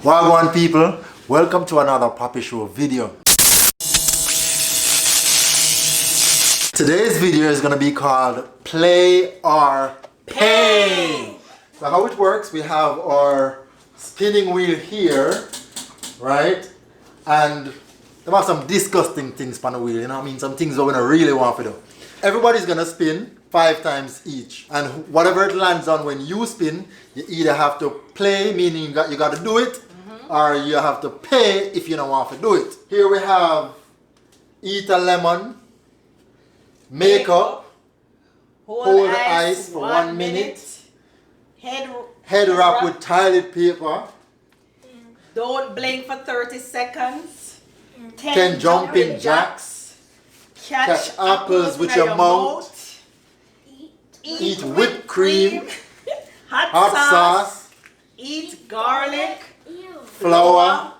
Wagwan people, welcome to another Poppy Show video. Today's video is going to be called Play or Pay. So how it works, we have our spinning wheel here, right? And there are some disgusting things on the wheel, you know what I mean? Some things we're going to really want to do. Everybody's going to spin 5 times each. And whatever it lands on when you spin, you either have to play, meaning you got to do it, or you have to pay if you don't want to do it. Here we have Eat a Lemon, Makeup, Hold Ice for 1 minute, Head Wrap with toilet paper, Don't Blink for 30 seconds, 10 Jumping Jacks, Catch Apples with your mouth, Eat Whipped Cream, Hot Sauce, Eat Garlic, Flour,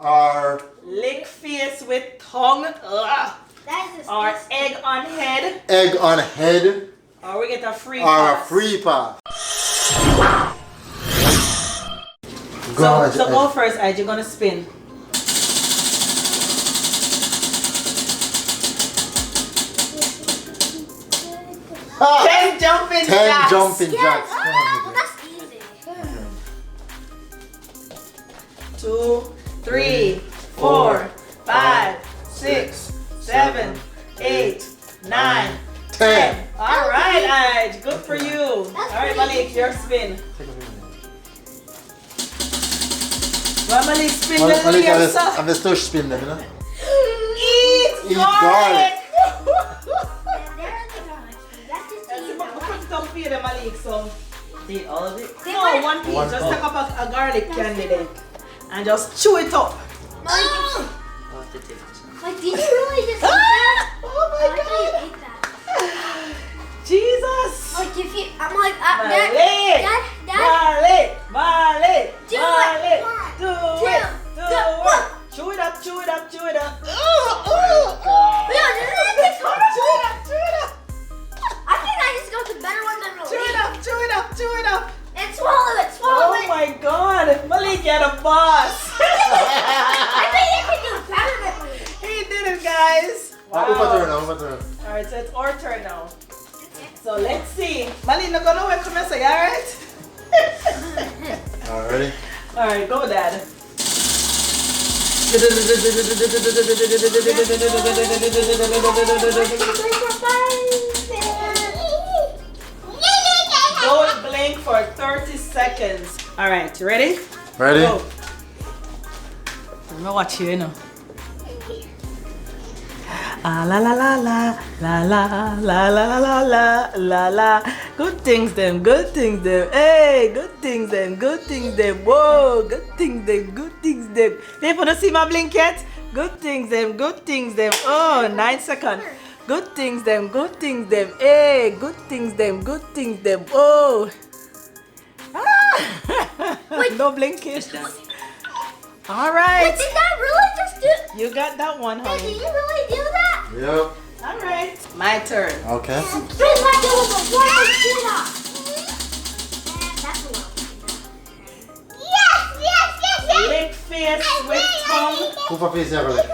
or Lick Face with Tongue, or Egg on Head, Egg on Head, or we get a free or pass. a free pass. So go first, Ige. You're gonna spin. Ah, 10 jumping 10 jacks. jumping jacks. Well, that's easy. 2, 3, 4, 5, 6, 7, 8, 9, 10. All right, Ige. Good for you. All right, Malik, your spin. Well, Malik, spin the leaves. I'm still spin them, you know? Eat garlic. Put it up for you, Malik, so eat all of it. No, one piece. Just take up a garlic candy then and just chew it up. Like, did you really just eat that? Oh my I thought God. you ate that. Jesus. Like, if you, I'm like, Malik. Dad, Malik. Do Malik. it. Do One, it. two, Do one. it. Chew it up. Chew it up. Chew it up. Yeah, this is Chew it up. Chew it up. I think I just got the better one than the Chew it up. Chew it up. Chew it up. And swallow it, swallow Oh it. my God. Malik, you're the boss. I think you can do it better than me. He did it, guys. Wow. All right, so it's our turn now. So let's see. Malik, no gonna wait. Come and say, all right? Alright. All right, go, Dad. Don't blink for 30 seconds. All right, you ready? Ready? Go. I'm gonna watch you, you know. Ah la la la la la la la la la la la la. Good things them, good things them. Hey, good things them, good things them. Whoa, good things them, good things them. They wanna see my blink yet? Good things them, good things them. Oh, 9 seconds. Good things them, good things them. Hey, good things them, good things them. Oh. Ah. No blinking. All right. Did that really just do? You got that one, Did honey. you really do that? Yep. All right. My turn. Okay. Just like it was a one sit up. That's a lot. Yes. Lick face with tongue. Who face everything?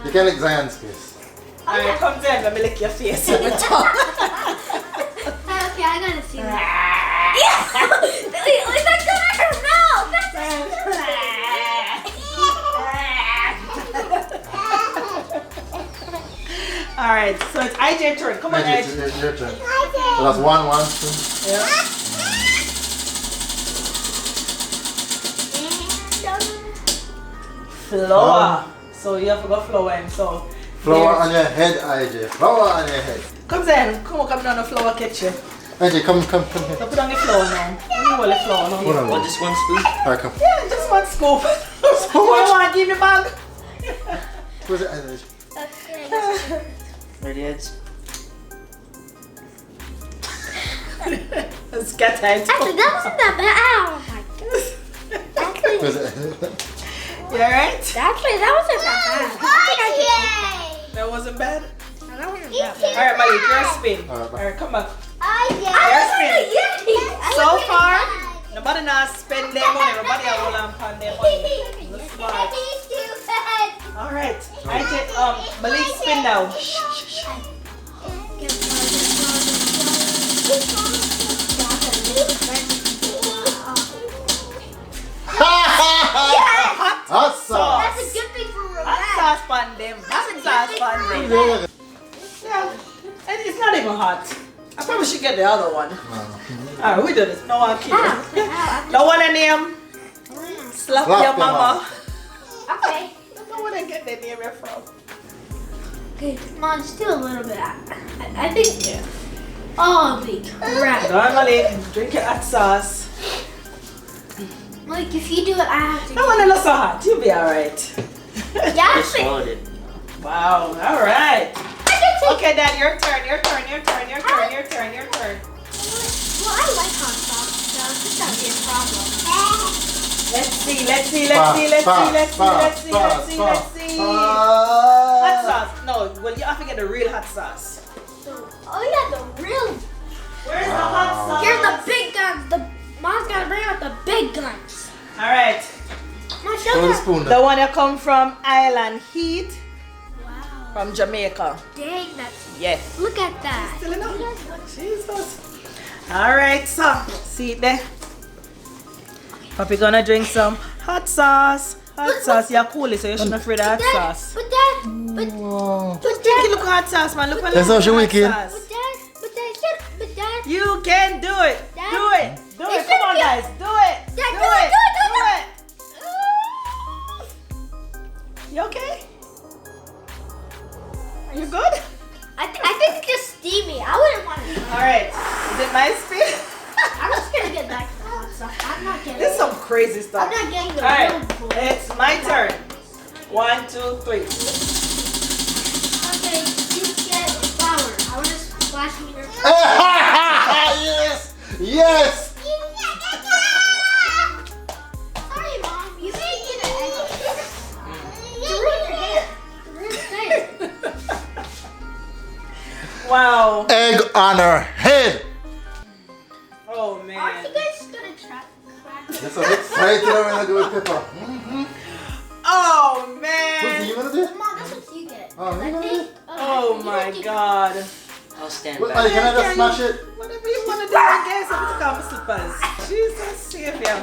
You can lick Zion's face. All right, come then. Let me lick your face with my tongue. Okay, I gotta see that. Wait, that's in her mouth. All right, so it's IJ turn. Come on, It's IJ. your turn. So that's 1, 1, 2. Yeah. Flour. So you have to go flour him. So Flour on your head, IJ. Flour on your head. come then. Come down the flour kitchen. IJ, come here. So put on the flour now. Let me hold the flour now. Hold on. What, just one spoon? Alright, come. Yeah, just one scoop. You want to give me bag? Where's it, IJ? Ready, Edge? It's cat time. Actually, that wasn't that bad. Oh my god. Where's it? You alright? Actually, that wasn't that bad. I think I could take That wasn't bad? that. That wasn't that bad. Alright, Malik, your spin. Alright, Alright, come back. I So far, nobody now spend their money. Nobody have all on pan Malik, spin now. Hot sauce. That's a good thing for Hot relax. sauce pan them. Hot sauce pan them. Yeah. And it's not even hot. I probably should get the other one. Alright, we do this. No one can. No one in him. Slap your mama. Okay. I don't know where they get their name from. Okay, Mom, just do a little bit. I think. Yeah. Oh, be crap. Normally, drink your hot sauce. Like, if you do it, I have to. No one else so hot. You'll be alright. Yeah, Just swallowed it. Wow. Alright. I can take. Okay, Dad, your turn. Well, I like hot sauce, so this not be a problem. Let's see. Hot sauce. No, well, you have to get the real hot sauce. Oh yeah, the real. Where's the hot sauce? Here's the big guns. The Mom's gotta bring out the big guns. Alright. Mom, show Throw the them. spoon. The one that come from Island Heat Wow. from Jamaica. Dang, that's. Yes. Look at that. Still enough? Jesus. Alright, so see it there. Papi gonna drink some hot sauce. Hot sauce, you're cool, so you shouldn't afraid of hot sauce. But Wow. Dad, look at hot sauce, man. Look at That's how she hot wicked. sauce. Dad. You can do it. Dad? Do it. Do it. It's Come on, okay. guys. Do it. Dad, Do do it, it. do it, do Do it. You okay? You good? I think it's just steamy. I wouldn't want to. All right. Is it my spin? I'm just gonna get back to the hot stuff. I'm not getting. This is some crazy I'm stuff. not getting the All right. real bowl. It's my turn. 1, 2, 3. Okay, you get flour. I want to splash me your. Yes. Yes. Sorry, Mom. You made me the egg. You ruined your hair. You ruined your hair. Wow. Egg on her head. Oh Aren't man. you guys gonna crack That's so excited when I do with pepper. Oh Who's man. you gonna do? Mom, that's what you get. Oh, you gonna do? Oh my God. I'll stand What, back. can I just smash it? Whatever you want to do, I guess. I'm just gonna slippers. Jesus Savior.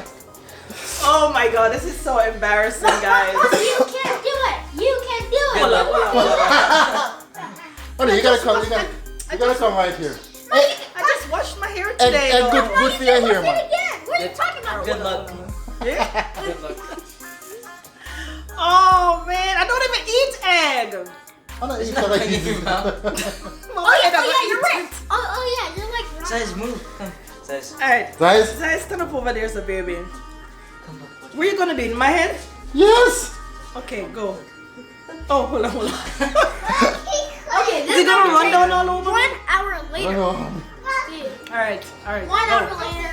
Oh my God, this is so embarrassing, guys. You can't do it. You can do it. Hold on, hold on, hold on. Honey, you gotta come. You gotta come right here. I just washed my hair And, today. and though. good for your hair, Say it man. again. What are you talking about? Good luck. Yeah? Good luck. Oh man, I don't even eat egg. I'm not eating not like going in your mouth. Oh yeah, you're right. Oh yeah, you're like. Size, move. Come. Size. Alright, Guys? Zai, stand up over there, so baby. Where you gonna be? In my head? Yes. Okay, go. Oh, hold on. Okay, Is it gonna run down all over? 1 hour I later. know. Alright. 1 Go. hour later.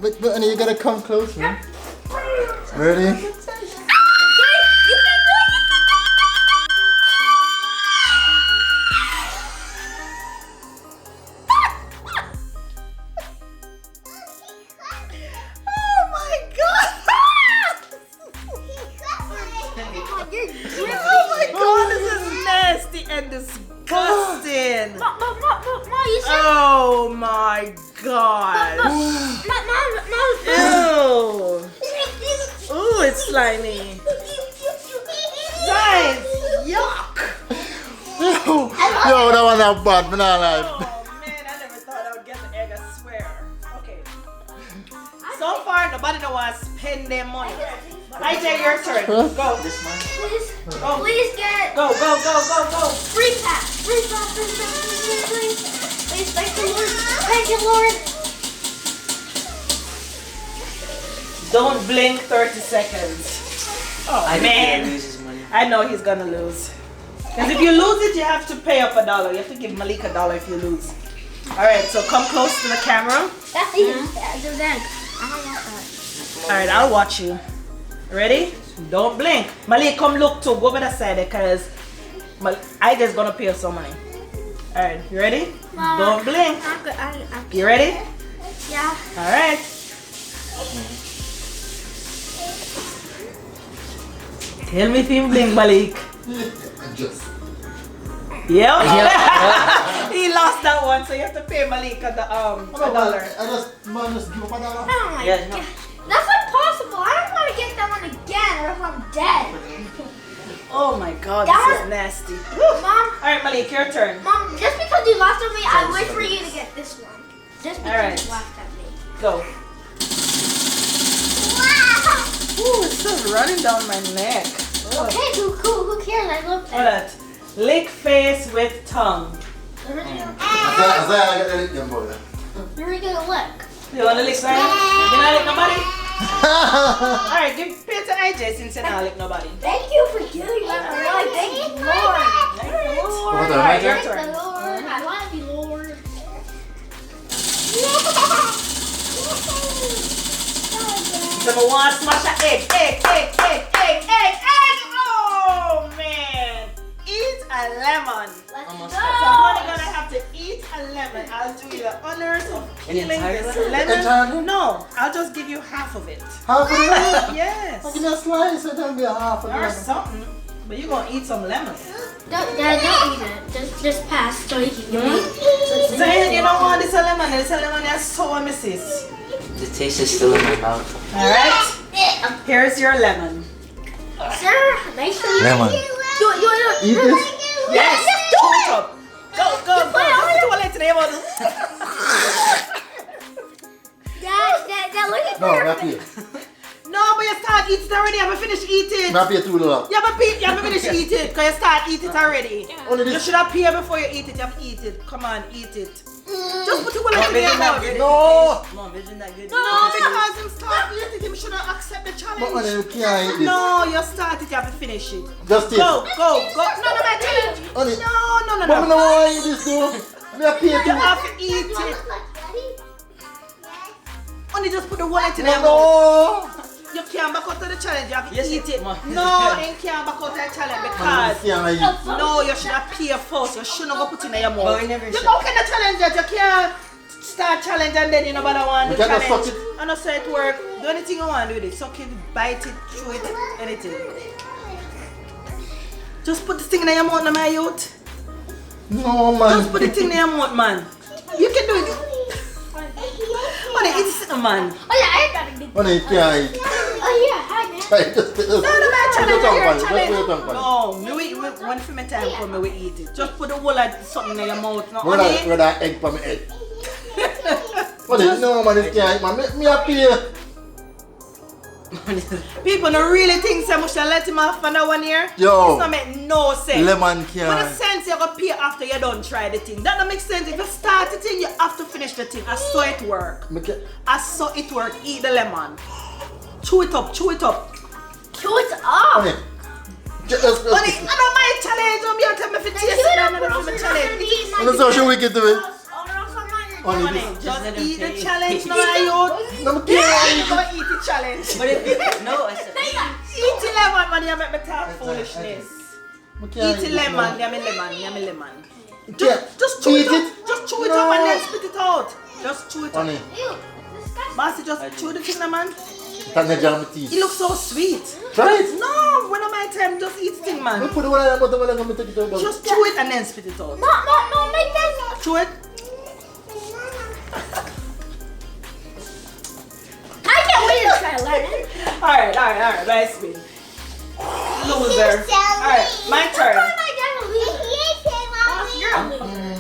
But honey, you gotta come close, man. Ready? Oh my God! Oh my God, this is nasty and disgusting. Mom, you said. Oh my God. Ew. Ooh, it's slimy. Guys, yuck. Yo, that one not bad, but not like. Oh man, I never thought I would get the egg, I swear. Okay. So far, nobody don't want to spend their money. IJ, your turn. Go. This one. Please get. Go. Free pass. Please. Thank you, Lord. Thank you, Lord. Don't blink 30 seconds. Oh I think he man. loses money. I know he's gonna lose. Because if you lose it, you have to pay up $1. You have to give Malik $1 if you lose. Alright, so come close to the camera. That's even. There's egg. I don't want that. Alright, I'll watch you. Ready? Don't blink. Malik, come look too. Go over the side because I just gonna pay us some money. Alright, you ready? Mom, Don't blink. I'm good. I'm You ready? Yeah. Alright. Tell me if you blink, Malik. And just. Yep. He lost that one, so you have to pay Malika the $1. I just give up a dollar. Oh my Yeah, no. god. That's impossible. I don't want to get that one again or if I'm dead. Oh my god, That this was- is nasty. Mom, Alright, Malik, your turn. Mom, just because you laughed at me, I wish for you to get this one. Just because Alright. you laughed at me. Go. Wow. Ooh, it's still running down my neck. Ugh. Okay, who cares? I love Hold that. on. Lick face with tongue. As I get them boy. You're gonna look. You wanna lick right? You not lick nobody? Alright, pay to IJ since you not lick nobody. Thank you for giving that. I really thank you, Lord. Thank the Lord. What the Alright, your heck? Thank turn. the Lord. I want to be Lord. Number one, smash an egg. Oh man. Eat a lemon. Let's Almost So go. honey gonna have to eat a lemon. I'll do you the honors of An peeling entire this lemon? lemon. Entire lemon? No, I'll just give you half of it. Half of it? Yes. Give me a slice and then be a half of Or it. something. But you're gonna eat some lemon. Don't eat it. Just pass so you can eat. Zayn, you don't want this a lemon. This a lemon is sour, missus. The taste is still in my mouth. Alright. Here's your lemon. Sir, nice to meet Lemon. you. Do it. Eat this? Yes. Just do it. Up. Go. Toilet today, man. Dad, look at No, her. not here. No, but you start eating already. You haven't finished eating. Not here $2. You haven't finished eating because you start eating already. Only You this. should have paid before you eat it. You have to eat it. Come on, eat it. Just put it well into your mouth. No. Come on, vision that good. No, because him start eating, him should have accept the But man, challenge. you can't eat this. No, you start it, you have to finish it. Just taste. Go. No, my challenge. Only. No. But I don't want to eat this though. Me a pay You too. have to eat it. Only just put the wallet in your mouth. No. You can't back out of the challenge, you have to Yes, eat it. come on. No, you can't back out of the challenge Man, because you can't eat. no, you should have paid first. You shouldn't go put it in your mouth. But we never You should. go can the challenge that you can't start challenge and then you know about one You the cannot challenge. suck it. I know say it work. Do anything you want to do with it. Suck it, bite it, chew it, anything. Just put this thing in your mouth, now, my youth. No man. Just put the thing in your mouth, man. You can do it. Honey, it's it, man. Oh yeah, I gotta get. Only you can't eat. Oh yeah, hi man. Try just take this. No, my challenge, Put your your tongue on it. Just put your tongue challenge. on it. No, me wait, one for my time for me we eat it. Just put the whole of something in your mouth. No, Where honey. that egg for me egg? What is no man, this can't eat man. Me a pay. People don't really think so much to let him off for that 1 year. Yo. It's not make no sense. Lemon But the can't. sense you're gonna pay after you don't try the thing. That don't make sense. If you start the thing, you have to finish the thing. I saw it work. Me can't. I saw it work. Eat the lemon. Chew it up. Chew it up. Honey. Just. Honey, I don't mind challenge. Don't be able to tell me if it tastes good or not for my challenge. And that's how she wicked to it. Only Honey, this. just let him eat the pay. challenge now, you. No, me Yeah, can't you eat. gonna eat the challenge. But if no, I said. Eat the lemon, man. You make me talk foolishness. Me can't Eat the this, lemon. man. Yummy lemon. You can't. Just chew Eat it up. it. Just chew it up and then spit it out. Just chew it up. Honey. Master, just chew the thing, now, man. That's the jam with teeth. It looks so sweet. Try it. No, when I'm my time, just eat the thing, Me man. put the one in the bottom and I'm going to take it out. Just chew it and then spit it out. No, make that. Chew it. I can't wait to try to learn it. Alright, nice spin. Loser. Alright, my turn.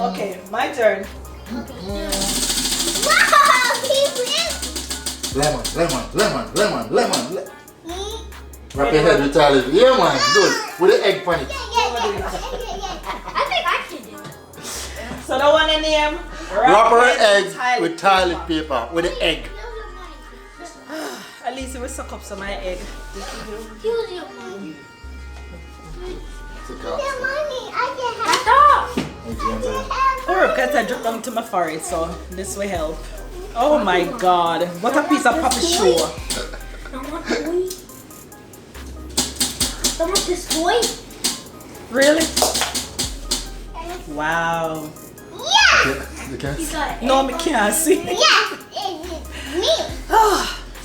Okay, my turn. Lemon. Wrap your head with Charlie. Yeah, man. Do it. With the egg on it. I think I can do it. So the one in name. Wrap her egg Toilet with toilet paper. With the egg. At least it will suck up some of my egg. Use your money. Take off. That's off. Or because I dropped them to my forehead, so this will help. Oh my god. What a piece of Poppyshowja. I want toy. I want this toy. Really? Wow. You can You see. got it. No, I can't see. Yes, it's me.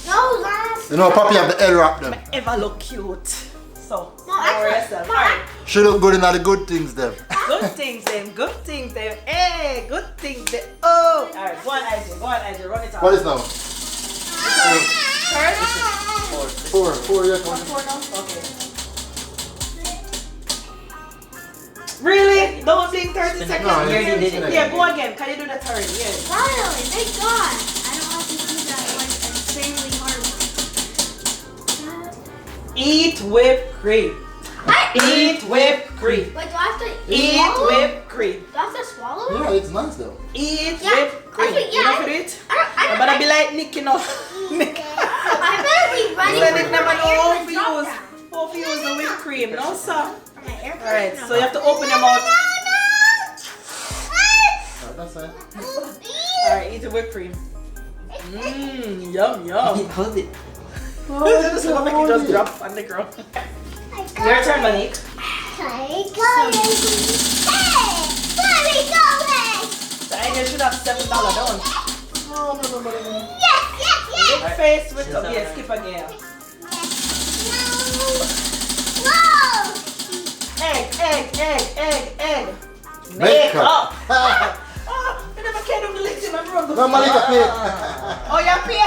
No, Lance. You know, Poppy have the head wrap them. Ever look cute. so. Mom, Don't worry actually, yourself. Mom, Alright. She look good in all the good things them. Good things them, good things them. Hey, good things them. Oh! Alright, go on, IJ, run it out. What is now? Third? Four, yeah, come on. 4 now? Okay. Really? Don't blink 30 Spin it. seconds? No, You already did it. Yeah, go again. Can you do the third? Yeah. finally, thank God. I don't have to do that like insanely hard. Eat whipped cream. Eat whipped cream. Wait, do I have to Eat swallow? whipped cream. Do I have to swallow it? Yeah, it's nice though. Eat Yeah, whipped cream. actually, You yeah, know for it? I I better be like Nick, you know. Nick. I better be running So for Nick never my know air to drop down. how to use the whipped cream. No, sir. For my air Alright, to so you have to open your mouth. Alright, that's fine. Alright, eat the whipped cream. Mmm, yum, yum. Hold it. This will make it just drop on the ground. Your turn, Monique. So I guess you should have $7 down. Lick face with the yeah, skip again. Egg. Makeup. Oh, I never cared of the lips in my room. No, Malika, pay. Oh, yeah, pay.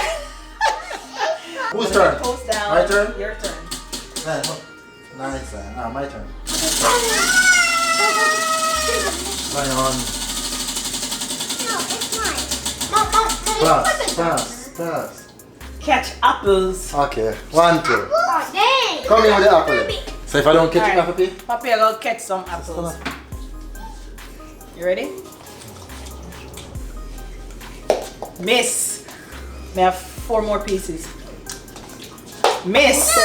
Whose turn? Post down. My turn? Your turn. Nice. Now my turn. Lion. Pass. Catch apples. Okay, 1, 2. Oh, dang. Come here with the apple. So if I don't catch it, Alright. Papi? Papi, I gotta catch some apples. You ready? Miss. May I have 4 more pieces. Miss.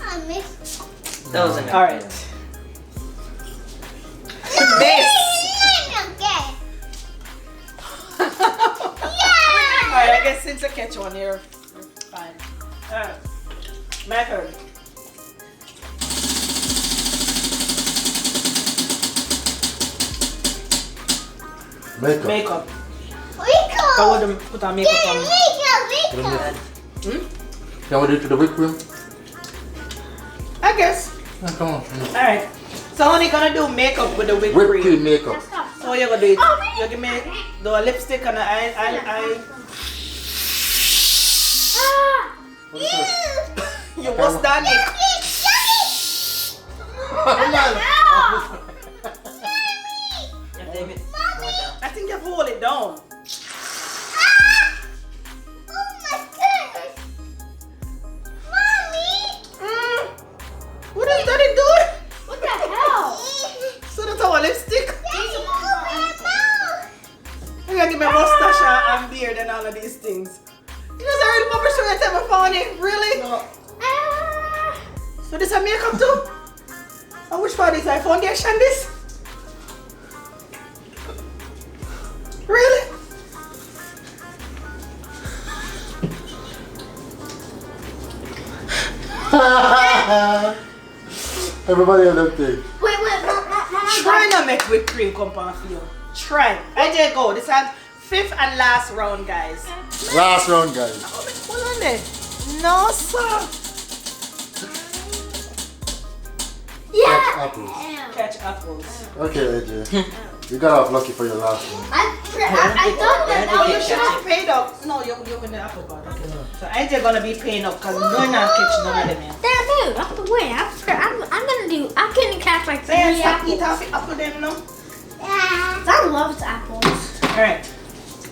I missed. That was enough. Alright. Miss. Alright, I guess since I catch one here, fine. Alright. My turn. Makeup. I wouldn't put on makeup on me. Can we do it to the whipped cream? I guess. Yeah, come on. Alright. So I'm only gonna do makeup with the whipped Whipped cream. cream makeup. So you're gonna do it. You give me the lipstick and I you what's that Nick? Yeah, David. More down. I think you have to hold it down. What is that doing? What the hell? So that's our lipstick? You gotta give me a mustache and beard and all of these things. You guys are really Poppy Show you tell me funny? Really? So this is makeup too? And which part is I foundation this? Really? Everybody have them thing. Wait, Mama. Try not make whipped cream come on for you. Try. I dare go. This is 5th and last round, guys. Last round, guys. Hold on there. No, sir. Catch apples. Catch apples. Okay, AJ. You got off lucky for your last one. I thought that Oh, that you was should have paid up. No, you're in the apple part. Okay. So I just gonna be paying up because we're not catching none of them yet. Damn, dude, I have to win. I'm gonna do. I'm gonna catch like 3 Say stop eat apples. off the apple them now. I love apples. Alright.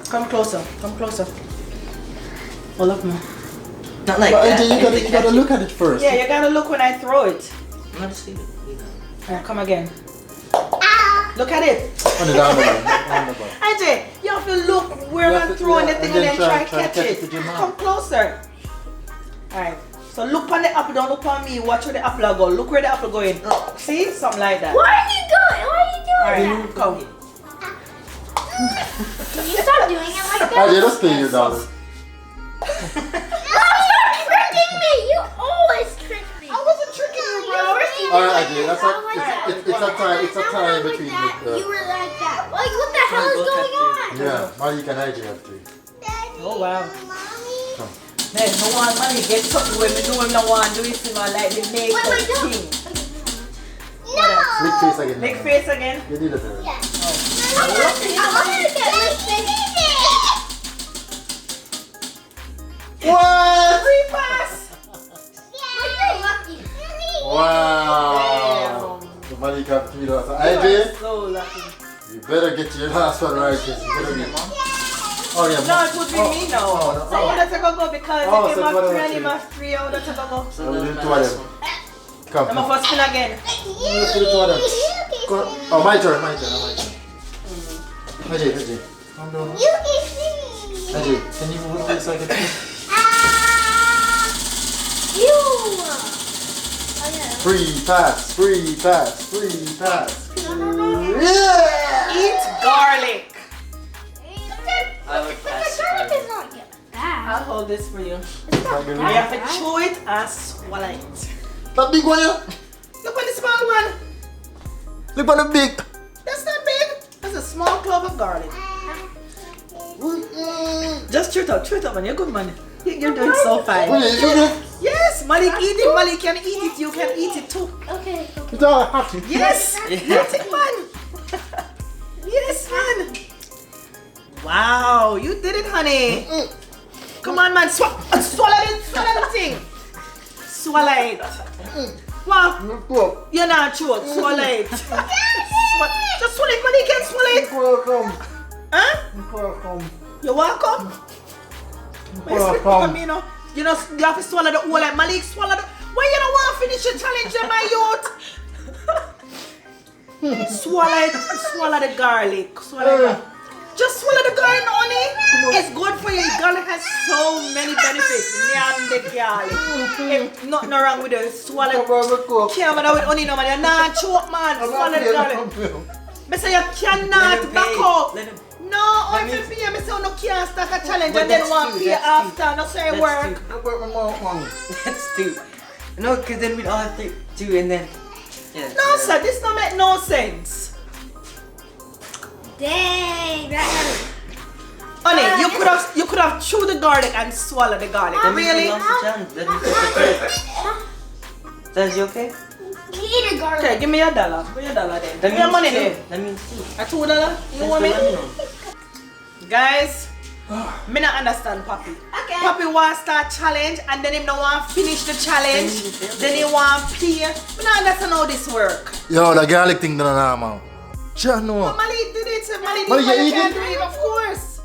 Come closer. Hold up now. Not like But that. AJ, you gotta look at it first. Yeah, you gotta look when I throw it. I'm gonna just leave it. Alright, come again. Look at it. On the down the bottom. AJ, you have to look where You have I'm to- throwing yeah, the thing and and then then try try catch to catch it. it with your mouth. Come closer. Alright. So look on the apple, don't look on me. Watch where the apple go. Look where the apple going. See? Something like that. Why are you doing? Why are you doing Alright, come. that? You stop doing it like that. AJ, just pay your dollars. Stop tricking me. You always trick me. I wasn't tricking you, bro. Alright, AJ, that's it's a tie between the. You were like that. Like, what the hell is going on? Yeah, Malika and AJ have three. Oh wow. Come. Then no one money get something when we know him no one do it to my like the What am I makeup doing? thing. Lick face again. Lick face again. You did it already. I want to get lick face. What? Free pass. You're lucky. Wow. The money got $3. You are AJ, so lucky. you better get your last one right. 'Cause you better be. Oh yeah. No, it would be me now. Oh, no. So you have to go because Oh, if so you what have else three and you- you have three, I would have to go. So We'll that do was my two of last them. one. Come. I'm first spin again. Let's do two of them. Go. Oh, my turn. My turn. AJ. Calm down. AJ, can you move this so I can see? Free pass. Yeah! Eat garlic. I would pass. I'll hold this for you. Like You a- have to chew it and swallow it. That big one, yeah? Look at the small one. Look at the big. That's not big. That's a small clove of garlic. Just chew it up, man. You're good, man. You're doing so fine. Really, you good? Yes, Malik, eat it. Malik can eat it. You can eat it too. Okay. It's all happy. Yes, eat it, man. Yes, man. Wow, you did it, honey. Come on, man. Swallow it. Swallow the thing. Swallow it. Wow. You're not choked. Swallow it. Just swallow it, Malik. Can swallow it. Welcome. Huh? Welcome. You're welcome. Welcome. You know, you have to swallow the whole like Malik swallow the. Why you don't want to finish your challenge, my youth? Swallow the garlic. Just swallow the garlic, honey. It's good for you. Garlic has so many benefits. Yam the garlic. If nothing wrong with it. Swallow. Can't man with honey, no man. You're not choke, man. Swallow the garlic. But say you cannot back up. Let him. No, I'm for you. I say no can't start a challenge But and then that's one two, pay that's after. No say That's work. That's two. No, because then we'd all have to two and then. Yeah. No, sir, this don't make no sense. Dang, that Honey, you could have chewed the garlic and swallowed the garlic. That means we Really? lost the challenge. That means that's the third. Is you okay? eat a garlic. Okay, give me $1. Give me $1 then. That Give me your money means two. then. That means two. A $2? You know what I That's mean? the lemon. Guys, me not understand Poppy. Okay. Poppy want start challenge and then him no want finish the challenge. Then he want pay. Me not understand how this work. Yo, the garlic thing done normal. Sure, no. Malik did it. Malik Malik, did it. you You can eat do it, of course.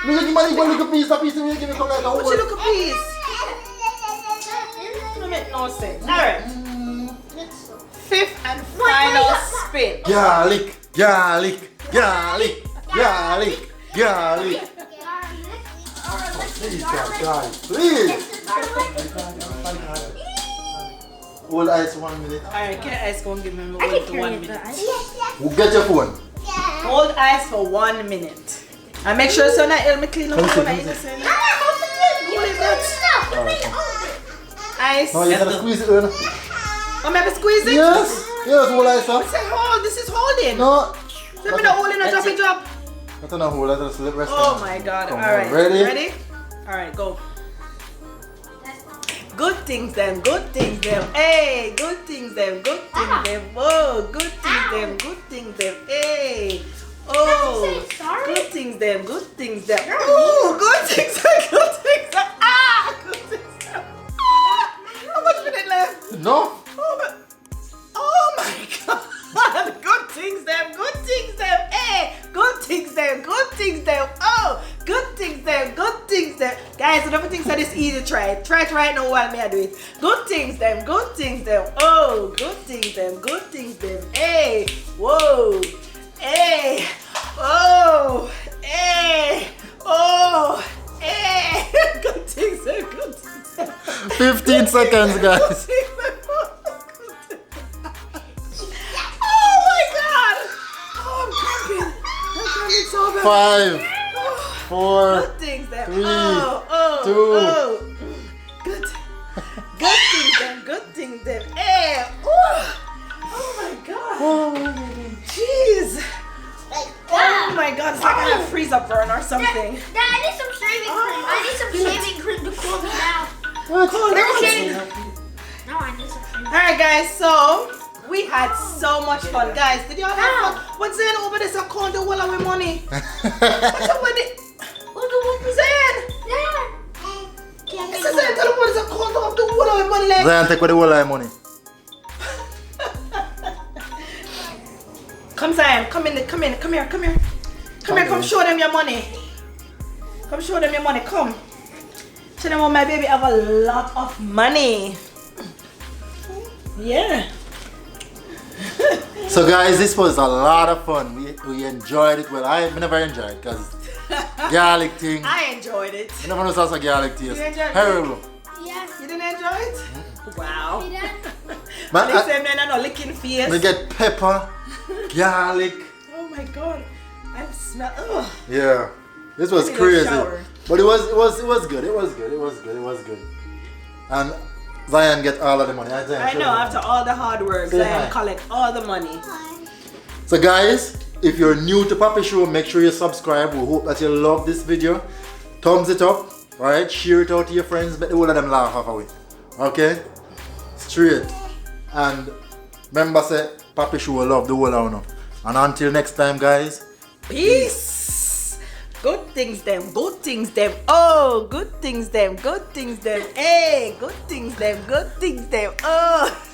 Look at the money, one little piece, that piece of me, give me come like a What whole. you look at please? It don't make no sense. Alright. Fifth and final spin. Garlic. Please, guys, please. Hold ice 1 minute. Alright, get ice go and give me I wait can for carry 1 it, minute. guys. Get your phone. Hold ice for 1 minute. And make sure so not ill me clean up my phone. Let me Ice. No, you gotta squeeze it in. Oh, maybe squeeze it? Yes, hold ice up. Say hold, this is holding. No. Let me not hold in a drop it drop. I don't know who, let us rest. Oh my god. Come on, Alright. ready? Alright, go. Good things them, hey, good things them, whoa, good things them, hey, oh, good things them, ooh, good things them, good things them, good things them. How much minute left? No. Oh my god, good things them, hey, good things them, oh, good things them. Guys, whatever things that is easy, try it right now while me I do it. Good things them, oh, good things them, hey, whoa, hey, oh, hey, good things them. 15 seconds, guys. Oh my god! Oh, I'm cramping so bad. 5, 4, Good things them. 3, 2. Good things them. Hey, oh my god. Jeez. Oh my god, it's like I have freezer burn or something. Dad, I need some shrimp. shaving cream. I need some shaving cream to cool me down. What? No, I need some cream. Alright guys, so we had so much fun. Guys, did y'all have fun? What's in over this account while our money? What's up with it? Zayn! This is Zayn, tell them what is account of the whole of our money like. Zion, take away the whole of your money. Come Zion, come here. Come show them your money. Come show them your money, come. Show them how my baby have a lot of money. Yeah. So guys, this was a lot of fun. We enjoyed it. Well, I never enjoyed it because garlic thing. I enjoyed it. I never know sauce of garlic taste. You enjoyed it? Terrible. Yeah. You didn't enjoy it? Wow. See that? Man, They say men are not licking face. we get pepper, garlic. Oh my god. I smell. Ugh. Yeah, this was I need a crazy. shower. But it was good. It was good. And Zion get all of the money. Right, Zion, I show know, them. after all the hard work, Say I hi. collect all the money. So guys, if you're new to Poppy Show, make sure you subscribe. We hope that you love this video. Thumbs it up, alright? Share it out to your friends, make the whole of them laugh half away. Okay? Straight. And remember say, Poppy Show will love the whole of you. And until next time guys, Peace. Good things them. Oh, good things them. Hey, good things them. Oh.